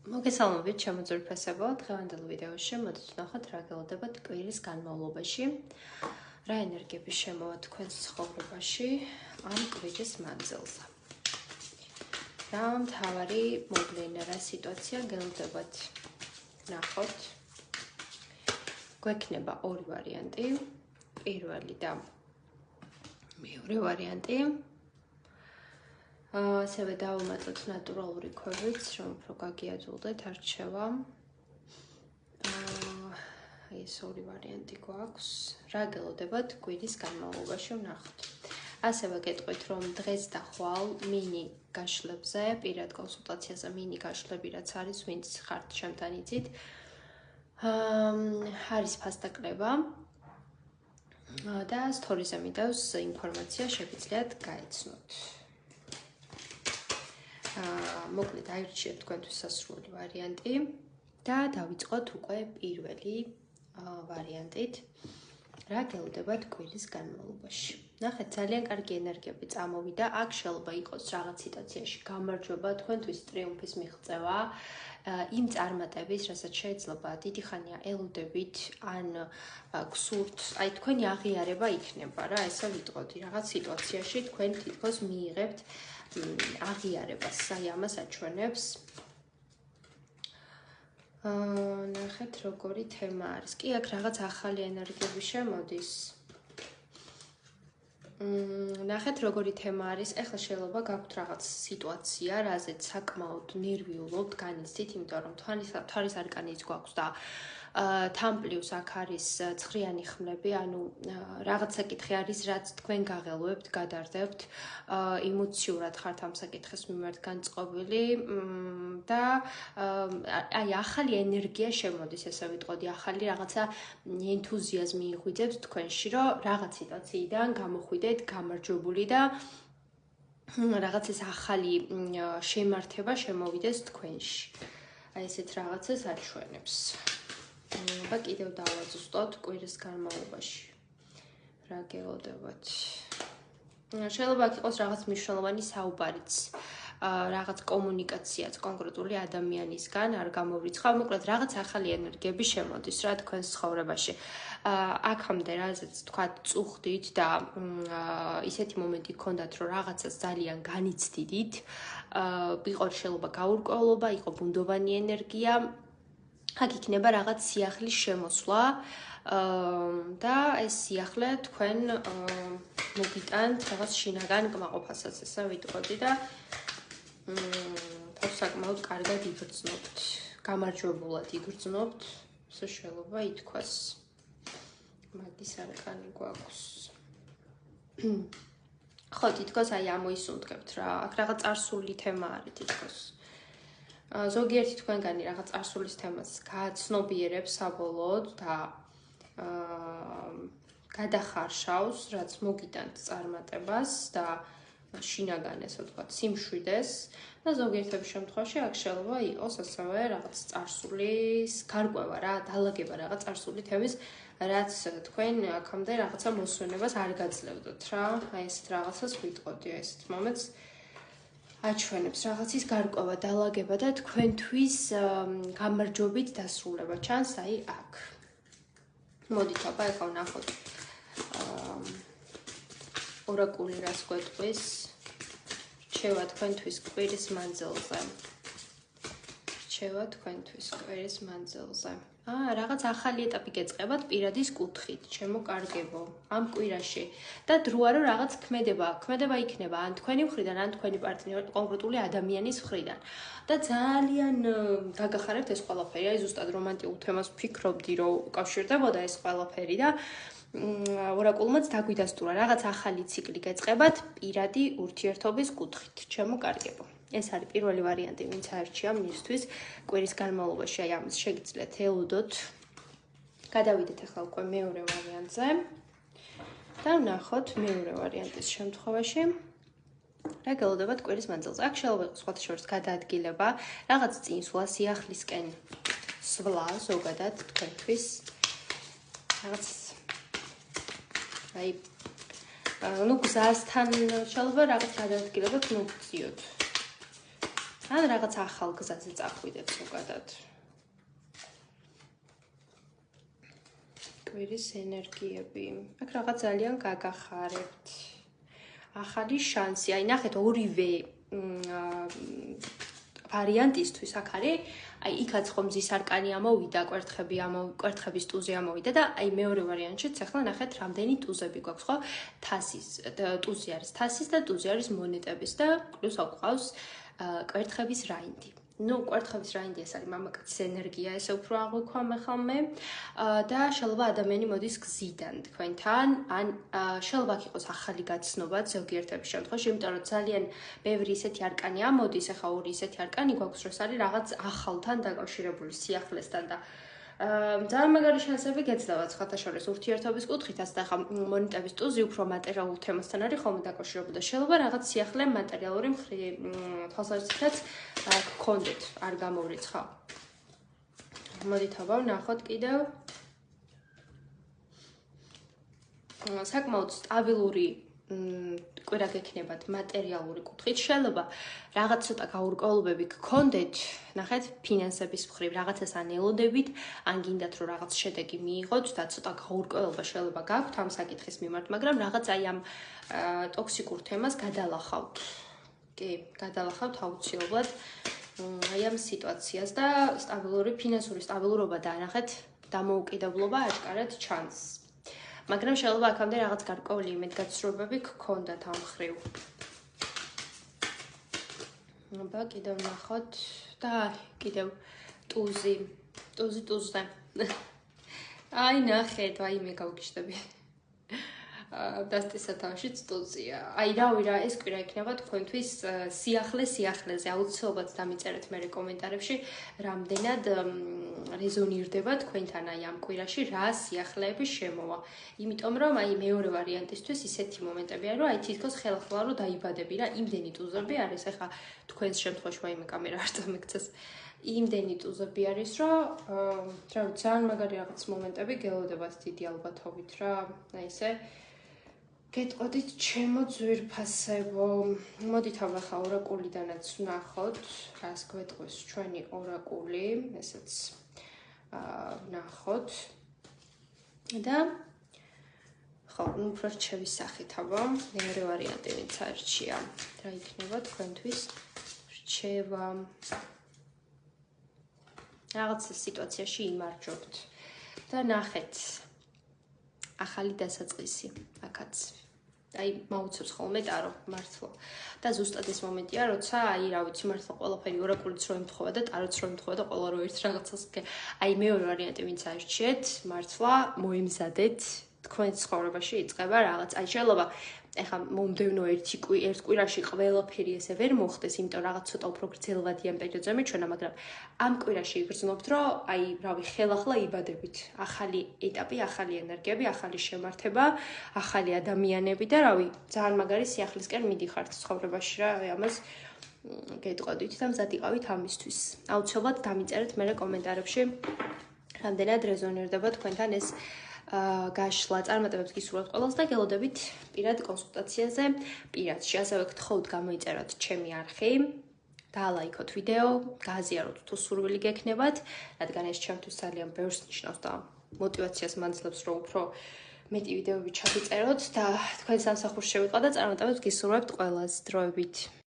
მოგესალმებით შემოძვირფესებო, დღევანდელ ვიდეოში მოდით ვნახოთ რა გელოდებათ კვირის განმავლობაში, რა ენერგიები შემოვა თქვენს ცხოვრებაში ამ კვირის მანძილზე. რა მთავარი მოვლენა, რა სიტუაცია გელოდებათ ვნახოთ. გვექნება ორი ვარიანტი, პირველი და მეორე ვარიანტი. ასევე დავუმატოთ ნატურალური ქვევით, რომ უფრო გაგიაძულდეთ არჩევა. ეს ორი ვარიანტი გვაქვს. რა გელოდებათ კვირის განმავლობაში ვნახოთ. ასევე გეტყვით, რომ დღეს და ხვალ მინი გაშლებზე, პირად კონსულტაციაზე მინი გაშლები რაც არის, ვინც ხართ ჩემთან იცით. არის ფასტა კრება და სტორიზე მიდევს ინფორმაცია, შეგიძლიათ გაეცნოთ. მოკლედ აირჩიეთ თქვენთვის სასურველი ვარიანტი და დავიწყოთ უკვე პირველი ვარიანტით. რა გელოდებათ კვირის განმავლობაში. ნახეთ, ძალიან კარგი ენერგიები წამოვიდა. აქ შეიძლება იყოს რაღაც სიტუაციაში გამარჯვება, თქვენთვის ტრიუმფის მიღწევა, იმ წარმატების, რასაც შეიძლება დიდი ხანია ელოდებით, ან გსურთ, აი თქვენი აღიარება იქნება რა, ესე ვიტყოდი, რაღაც სიტუაციაში თქვენ თითქოს მიიღებთ აღიარებას, აი ამას აჩვენებს. ნახეთ, როგორი თემა არის. კი, აქ რაღაც ახალი ენერგიები შემოდის. ნახეთ, როგორი თემა არის. ეხლა შეიძლება გაქვთ რაღაც სიტუაცია, რაზეც საკმაოდ ნერვიულობთ, განიცდით, იმიტომ რომ თვალის არკანიც გვაქვს და თან პლუს აქ არის ცხრიანი ხმლები, ანუ რაღაც საკითხი არის, რაც თქვენ გაღელვებთ, გადარდებთ, ემოციურად ხართ ამ საკითხის მიმართ განწყობილი და აი ახალი ენერგია შემოდის, ესე ვიტყოდი, ახალი რაღაცა ენთუზიაზმი იღვიძებს თქვენში, რომ რაღაც სიტუაციიდან გამოხვიდეთ გამარჯვებული და რაღაც ეს ახალი შემართება შემოვიდეს თქვენში. აი ესეთ რაღაცას აჩვენებს. და კიდევ დავაზუსტოთ კვირის განმავლობაში. რა გელოდებათ. შეიძლება აქ იყოს რაღაც მნიშვნელოვანი საუბარიც, რაღაც კომუნიკაციაც კონკრეტული ადამიანისგან არ გამოვრიცხავ, მოკლედ რაღაც ახალი ენერგიები შემოდის რა თქვენს ცხოვრებაში. აქამდე რაზეც თქვა წუხდით და ისეთი მომენტი გქონდათ, რომ რაღაცას ძალიან განიცდიდით, იყო შეიძლება გაურკვევლობა, იყო ბუნდოვანი ენერგია. აქ იქნება რაღაც სიახლის შემოსვლა და ეს სიახლე თქვენ მოგიტანთ რაღაც შინაგან კმაყოფასაც, ესე ვიტყოდი და თავს საკმაოდ კარგად იგრძნობთ, გამარჯვებულად იგრძნობთ, ესე შეიძლება ითქვას. მაგის არკანი გვაქვს. ხო, თითქოს აი ამოისუნთქებთ რა, აქ რაღაც წარსული თემა არის თითქოს. ზოგიერთი თქვენგანი რაღაც წარსულის თემას გააცნობიერებს საბოლოოდ და გადახარშავს, რაც მოგიტანთ წარმატებას და შინაგან ესე ვთქვათ, სიმშვიდეს და ზოგიერთების შემთხვევაში აქ შეიძლება იყოს ასევე რაღაც წარსულის გარკვევა რა, დალაგება რაღაც წარსული თემის, რაც თქვენ აქამდე რაღაცა მოსვენებას არ გაძლევდოთ რა, აი ესეთ რაღაცას ვიტყოდი, ესეთ მომენტს აჩვენებს რაღაცის გარკვევა, დალაგება და თქვენთვის გამარჯვებით დასრულება ჩანს აი აქ. მოდით აბა ეხლა ვნახოთ ორაკული რას გვეტყვის რჩევა თქვენთვის კვირის მანძილზე. რჩევა თქვენთვის კვირის მანძილზე. რაღაც ახალი ეტაპი გეწყებათ პირადის კუთხით, ჩემო კარგებო, ამ კვირაში და დროა რომ რაღაც ქმედება იქნება ან თქვენი მხრიდან, ან თქვენი პარტნიორი, კონკრეტული ადამიანის მხრიდან. და ძალიან გაგახარებთ ეს ყველაფერი, აი ზუსტად რომანტიკულ თემას ვფიქრობდი, რომ უკავშირდებოდა ეს ყველაფერი და ორაკულმაც დაგვიდასტურა, რაღაც ახალი ციკლი გეწყებათ პირადი ურთიერთობის კუთხით, ჩემო კარგებო. ეს არის პირველი ვარიანტი, ვინც აირჩია მისთვის კვირის განმავლობაში, აი ამას შეგიძლიათ ელოდოთ. გადავიდეთ ახლა უკვე მეორე ვარიანტზე და ვნახოთ მეორე ვარიანტის შემთხვევაში. რა გელოდებათ კვირის მანძილზე. აქ შეიძლება იყოს სხვათა შორის გადაადგილება, რაღაც წინსვლა, სიახლისკენ სვლა ზოგადად თქვენთვის. რაღაც აი გზასთან შეიძლება რაღაც გადაადგილება გმოგციოთ. ან რაღაც ახალ გზაზე წახვიდეთ ზოგადად. კვირის ენერგიები. აქ რაღაც ძალიან გაგახარებთ. ახალი შანსი. აი ნახეთ ორივე ვარიანტისთვის აქ არის, აი იქაც ხომ მზის არკანი ამოვიდა, კვერთხების ტუზი ამოვიდა და აი მეორე ვარიანტშიც ახლა ნახეთ რამდენი ტუზები გვაქვს, ხო? თასის, ტუზი არის თასის და ტუზი არის მონეტების და პლუს აყვავს კვერთხების რაინდი. ნუ კვერთხების რაინდი ეს არის მამაკაცის ენერგია, ესე უფრო აღვიქვამე ხოლმე და შეიძლება ადამიანი მოდის გზიდან თქვენთან, ან შეიძლება აქ იყოს ახალი გაცნობა ზოგიერთების შემთხვევაში, იმიტომ რომ ძალიან ბევრი ისეთი არკანი ამოდის, ახლა ორი ისეთი არკანი გვაქვს, რომ ეს არის რაღაც ახალთან დაკავშირებული სიახლესთან და ძალიან მაგარი შანსები გეძლევათ ხათაშორის ურთიერთობის კუთხითაც და ახლა მონეტების ტუზი უფრო მატერიალურ თემასთან არის ხოლმე დაკავშირებული და შეიძლება რაღაც სიახლე მატერიალური თვალსაზრისითაც გქონდეთ, არ გამოვრიცხავ. მოდით აბა ვნახოთ კიდევ. საკმაოდ სტაბილური კვირა გექნებათ მატერიალური კუთხით, შეიძლება რაღაც ცოტა გაურკვევლობები გქონდეთ, ნახეთ, ფინანსების მხრივ რაღაცას ან ელოდებით, ან გინდათ რომ რაღაც შედეგი მიიღოთ და ცოტა გაურკვევლობა შეიძლება გაქვთ ამ საკითხის მიმართ, მაგრამ რაღაც აი ამ ტოქსიკურ თემას გადალახავთ. კი, გადალახავთ აუცილებლად აი ამ სიტუაციას და სტაბილური ფინანსური სტაბილურობა და ნახეთ, დამოუკიდებლობა აჭკარად ჩანს. მაგრამ შეიძლება აქამდე რაღაც გარკვეული იმედგაცრუებები გქონდათ ამ მხრივ. აბა კიდევ ნახოთ და კიდევ ტუზზე. აი ნახეთ, აი მე გავგიშდები. დასტის სათავშიც ტუზია. აი რა ეს კვირა იქნება თქვენთვის სიახლეზე აუცილებლად დამიწერეთ მე კომენტარებში რამდენად რეზონირდება თქვენთან აი ამ კვირაში რა სიახლეები შემოვა. იმიტომ რომ აი მეორე ვარიანტისთვის ისეთი მომენტებია რომ აი თითქოს ხელახლა რომ დაიბადები რა იმდენი ტუზები არის ახლა თქვენს შემთხვევაში ვაიმე კამერა არ წამექცეს. იმდენი ტუზები არის რომ ძალიან მაგარი რაღაც მომენტები გელოდებათ დიდი ალბათობით რა. აი ესე გეტყოდით ჩემო ძვირფასებო. მოდით ახლა ორაკულიდანაც ვნახოთ, რას გვეტყვის ჩვენი ორაკული, ესეც ვნახოთ. და ხო, უფრო რჩევის სახით აბა, მეორე ვარიანტი ვინც არჩია. რა იქნება თქვენთვის რჩევა? რაღაც სიტუაციაში იმარჯვებთ და ნახეთ ახალი დასაწყისი აქაც. აი მაუცებს ხოლმე ტარო მართლა. და ზუსტად ეს მომენტია, როცა აი რა ვიცი მართლა ყველაფერი ორაკულიც რო ემთხოვა და ტაროც რო ემთხოვა და ყველა რო ერთ რაღაცას აი მეორე ვარიანტი ვინც არჩიეთ, მართლა მოიმზადეთ თქვენ ცხოვრებაში იწყება რაღაც. აი შეიძლება ეხლა მომდევნო ერთ კვირაში ყველაფერი ესე ვერ მოხდეს, იმიტომ რაღაც ცოტა უფრო გრძელვადია ამ პერიოდზე მეჩვენა, მაგრამ ამ კვირაში იგრძნობთ, რომ აი რავი ხელახლა იბადებით. ახალი ეტაპი, ახალი ენერგიები, ახალი შემართება, ახალი ადამიანები და რავი, ძალიან მაგარი სიახლისკენ მიდიხართ ცხოვრებაში რა, ამას გეტყოდით და მზად იყავით ამისთვის. აუცილებლად დამიწერეთ მე კომენტარებში, რამდენად რეზონირდება თქვენთან ეს გაშლა წარმატებებს გისურვებთ ყველას და გელოდებით პირად კონსულტაციაზე პირადში. ასევე გთხოვთ გამოიწეროთ ჩემი არხი, დაალაიქოთ ვიდეო, გააზიაროთ თუ სურვილი გექნებათ, რადგან ეს ჩემთვის ძალიან ბევრს ნიშნავს და მოტივაციას მანძლებს, რომ უფრო მეტი ვიდეოები ჩაგიწეროთ და თქვენ სამსახურში შევიყავ და წარმატებებს გისურვებთ ყველას დროებით.